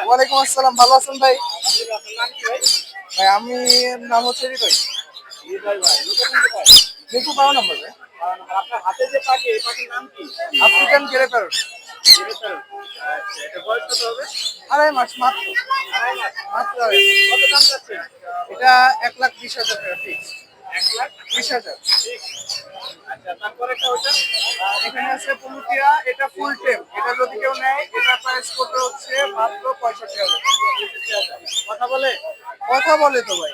ওয়ালাইকুম আসসালাম, ভালো আছেন ভাই? ভাই আমি নাম হচ্ছে হৃদয়। দেখু পাওয়া নাম্বার ভাই। আপনার হাতে যে পাখি এই পাখির নাম কি? African grey parrot. আচ্ছা, এটা বয়স কত হবে? 2.5 মাস মাত্র। আড়াই মাস। মাত্র কত দাম চাচ্ছেন? এটা 1,20,000 টাকা ফিক্স। 1,20,000। 20,000। আচ্ছা, তারপরে একটা ওটা এখানে আছে পুলুটিয়া, এটা ফুল টেম। এটা যদি কেউ নেয় এটা প্রাইস করতে হচ্ছে মাত্র 65,000। কথা বলে। কথা বলে তো ভাই।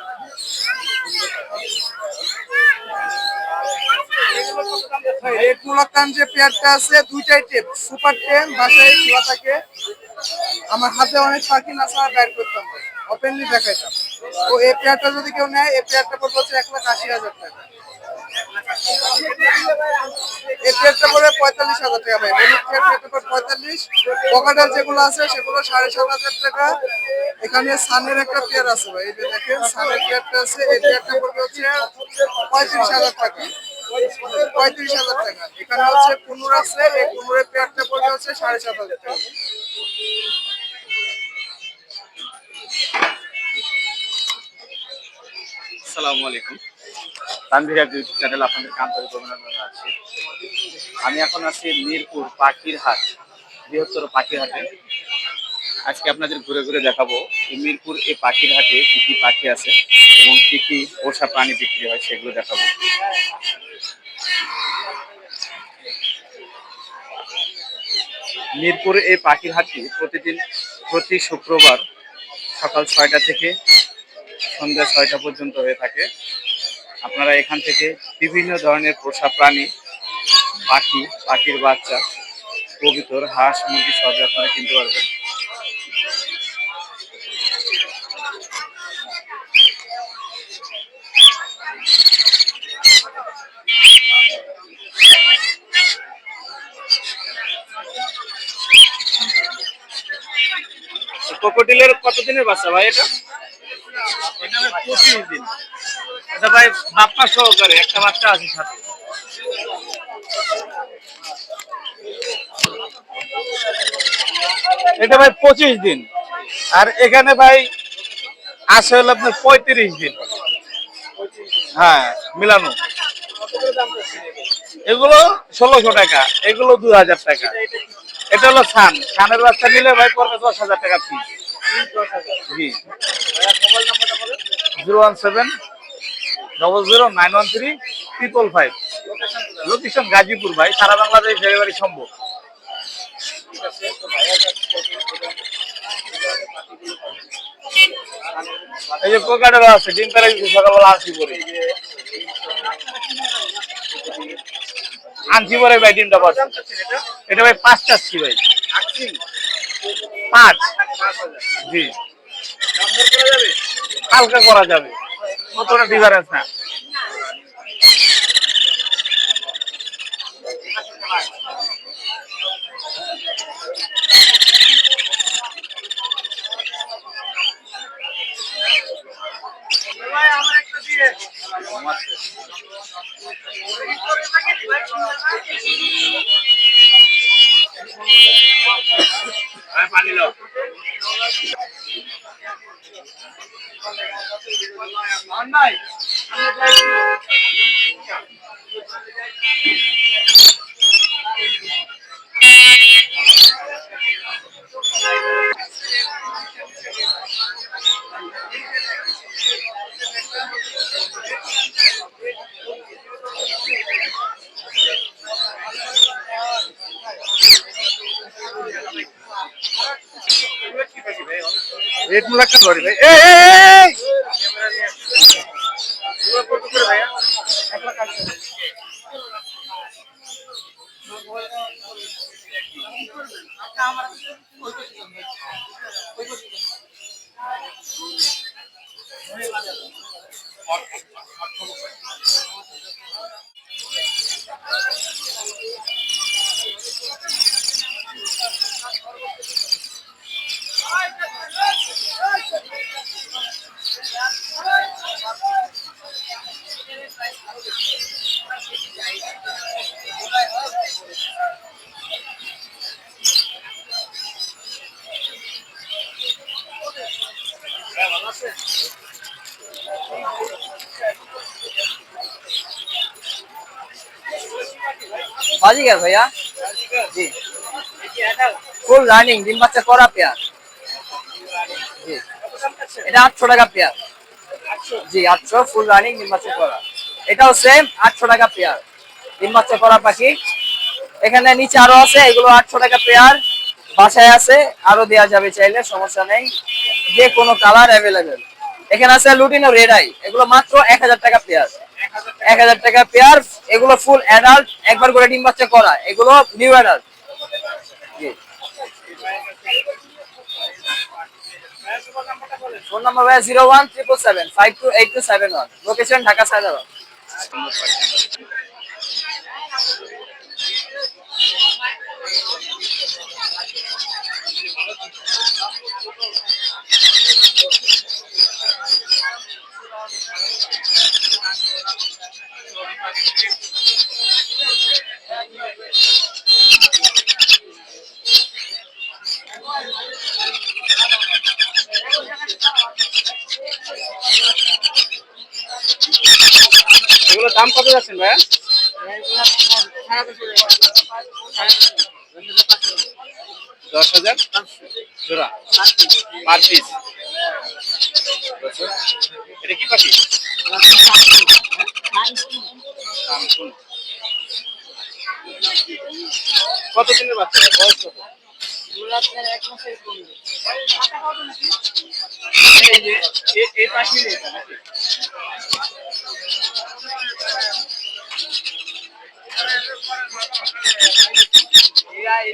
এগুলো কত দাম যাচ্ছে ভাই ভাই? রেড মুলাক্কান যে পেয়ারটা আছে দুইটাই টেপ, সুপার টেম, বাসায় খোলা থাকে। আমার হাতে অনেক পাখি নাচা বাইর করতাম ভাই, ওপেনলি দেখাইতাম। তো এই পেয়ারটা যদি কেউ নেয় এই পেয়ারটা পড়বে হচ্ছে 1,80,000 টাকা। এই পেয়ারটা পড়বে 45,000 টাকা ভাই। হলুদ পেয়ারটা পড়বে 45। পকেটের যেগুলো আছে সেগুলো 7,500 টাকা। এখানে সানের একটা পেয়ার আছে ভাই, এই যে দেখেন সানের পেয়ারটা আছে, এই পেয়ারটা পড়বে হচ্ছে 35,000 টাকা। 35,000 টাকা। এখানে হচ্ছে কুনুর আছে, এই কুনুরের পেয়ারটা পড়বে হচ্ছে 7,500 টাকা। আসসালামু আলাইকুম। তানভীর ইউটিউব চ্যানেল আপনাদের আন্তরিক অভিনন্দন জানাচ্ছি। আমি এখন আছি মিরপুর পাখির হাট, বৃহত্তর পাখির হাটে। আজকে আপনাদের ঘুরে ঘুরে দেখাবো এই মিরপুর এই পাখির হাটে কি কি পাখি আছে এবং কি কি পোষা প্রাণী বিক্রি হয় সেগুলো দেখাবো। মিরপুর এই পাখির হাটটি প্রতি শুক্রবার সকাল 6টা থেকে সন্ধ্যা 6টা পর্যন্ত হয়ে থাকে। আপনারা এখান থেকে বিভিন্ন ধরনের পোষা প্রাণী, পাখির বাচ্চা, কবুতর, হাঁস, মুরগি সবই আপনারা কিনতে পারবেন। ক্রোকোডিলের কতদিনের বাচ্চা ভাই এটা? এটা ভাই 25 দিন। এটা ভাই বাচ্চা সহকারে একটা বাচ্চা আছে সাথে। এটা ভাই 25 দিন। আর এখানে ভাই আছে হলো আপনার 35 দিন। হ্যাঁ, মিলানো। এগুলো 1600 টাকা, এগুলো 2000 টাকা। এটা হলো ছানের বাচ্চা নিলে ভাই পড়বে 10,000 টাকা পিস। জি। 01700913555। লোকেশন গাজীপুর ভাই, সারা বাংলাদেশ ডেলিভারি সম্ভব। এই যে কোকাটেরও আছে, ডিম পেড়ে সকালবেলা আনছি পরে ভাই ডিমটা পাচ্ছি। এটা ভাই 5 চাচ্ছি ভাই। 5। জি, হালকা করা যাবে, কতটা ডিফারেন্স না। পানি লো। রেড মুলাক্কান ধরি ভাই। এই ভাইয়া 1,80,000। বাজিগার ভাইয়া, জি ফুল রানিং ডিম বাচ্চা করা পেয়ার, জি এটা 800 টাকা পেয়ার, জি 800 ফুল রানিং ডিম বাচ্চা করা। এটাও সেম 800 টাকা পেয়ার ডিম বাচ্চা করা পাখি। এখানে নিচে আরো আছে, এগুলো 800 টাকা পেয়ার, বাসায় আছে আরো দেওয়া যাবে চাইলে, সমস্যা নেই, যে কোনো কালার অ্যাভেলেবেল। এখানে আছে লুটিনো রেড আই, এগুলো মাত্র 1000 টাকা পেয়ার, 1000 টাকা পেয়ার। এগুলো ফুল অ্যাডাল্ট, একবার করে ডিম বাচ্চা করা, এগুলো new adult. G phone number ভাই 01777 লোকেশন ঢাকা সায়দাবাদ। সুন্দর পাখি। এগুলো দাম কত যাচ্ছেন ভাইয়া? 10,000 জোড়া পার পিস। এটা কি পাখি? কানকুন। কত দিনের বাচ্চা, বয়স কত? এই যে এই পাখি এটা নাকি?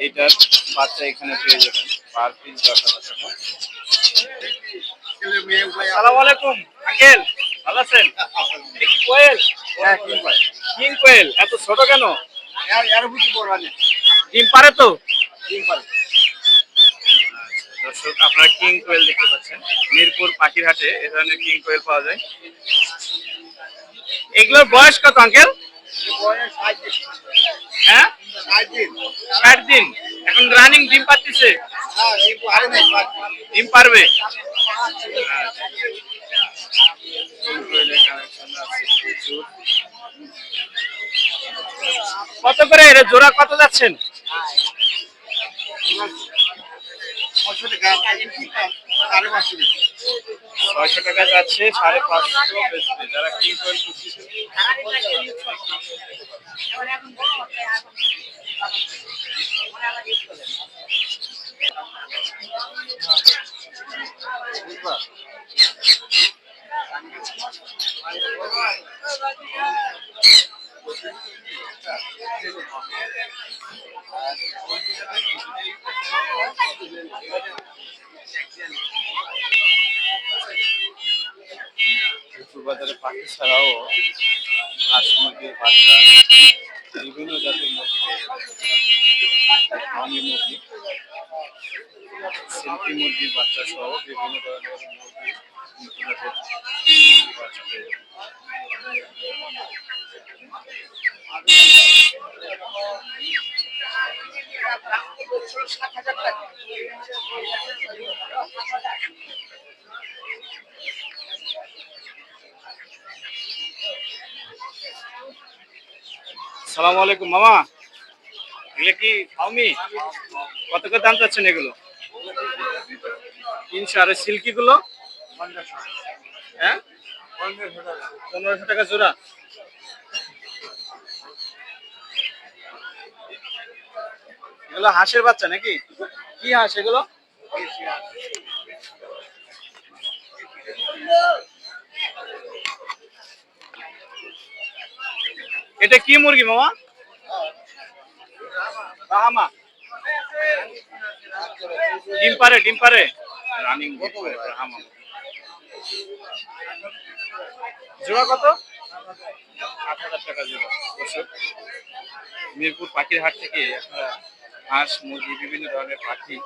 এটার বাচ্চা এখানে পেয়ে যাবেন পার পিস 10,000 টাকা। আসসালামু আলাইকুম আঙ্কেল, ভালো আছেন? এটা কি কোয়েল? হ্যাঁ, কি ভাই? কিং কোয়েল, এত ছোট কেন? এর বুঝি পড়বা না। ডিম পারে তো? ডিম পারে। দর্শক আপনারা কিং কোয়েল দেখতে পাচ্ছেন, মিরপুর পাখির হাটে এ ধরনের কিং কোয়েল পাওয়া যায়। এগুলোর বয়স কত আঙ্কেল? বয়স 60 দিন। হ্যাঁ 60 দিন। 60 দিন। এখন রানিং ডিম পাচ্ছে? হ্যাঁ, ডিম পারে নাই। ডিম পারবে? কিং কোয়েলের কালেকশন আছে প্রচুর। কত করে এর জোড়া, কত যাচ্ছেন? 500 টাকা। 550 টাকা। 600 টাকা যাচ্ছে, 550 বেচবে যারা কিং কোয়েল খুঁজছেন। মিরপুর বাজারে পাখি ছাড়াও হাঁস মুরগির বাচ্চা, বিভিন্ন জাতের মুরগি পেয়ে যাবেন। ফার্মি মুরগি, সিল্কি মুরগির বাচ্চা সহ বিভিন্ন ধরনের মুরগি, নতুন জাতের মুরগির বাচ্চা পেয়ে যাবেন। আসসালামু আলাইকুম মামা, এগুলো কি ফার্মি? কত করে দাম চাচ্ছেন এগুলো? 300। আর সিল্কি গুলো? হ্যাঁ 1500 টাকা জোড়া। এগুলো হাঁসের বাচ্চা নাকি? কি হাঁস এগুলো? এটা কি মুরগি মামা? বাহামা। ডিম পারে? ডিম পারে রানিং বাহামা। জোড়া কত? 8,000 টাকা জোড়া। দর্শক মিরপুর পাখির হাট থেকে আপনারা হাঁস মুরগি বিভিন্ন ধরনের পাখি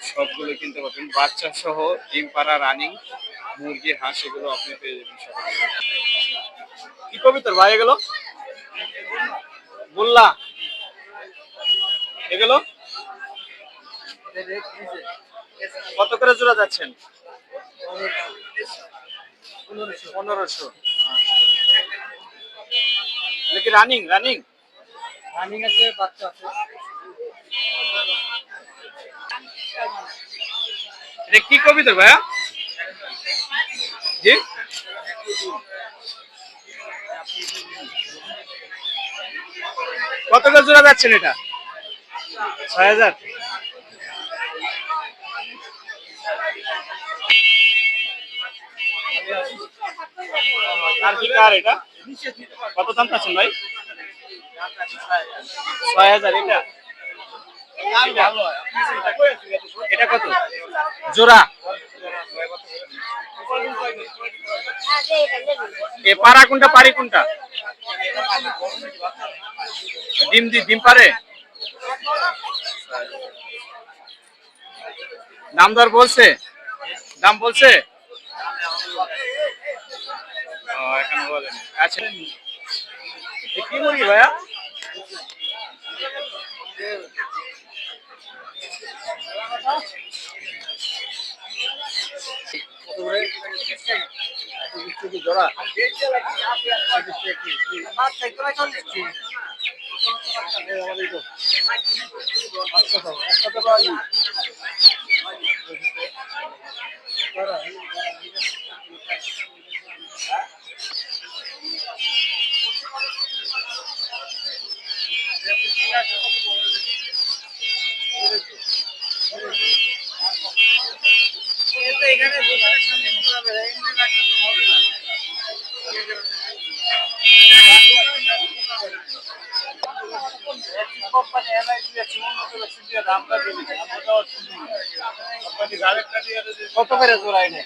সবগুলো কিনতে পারবেন, বাচ্চা সহ ডিম পাড়া রানিং মুরগি হাঁস এগুলো আপনি পেয়ে যাবেন সকালে। কি কবিতর ভাই এগুলো? বললা এগুলো কত করে জোড়া যাচ্ছেন? 1500। এটা কি রানিং? রানিং রানিং আছে, বাচ্চা আছে। এটা কি কবিতা ভাইয়া? জি, কত করে জোড়া যাচ্ছেন এটা? 6,000। আর কি কার এটা? কত দাম চাচ্ছেন ভাই? 6,000। এটা কত জোড়া? এ পাড়া কোনটা পারি কোনটা? ডিম পারে? দাম দর বলছে? দাম বলছে? ও, এখনো বলেনি। আচ্ছা, এ কি মুরগি ভাইয়া? জোড়া কত করে জোড়া এনে?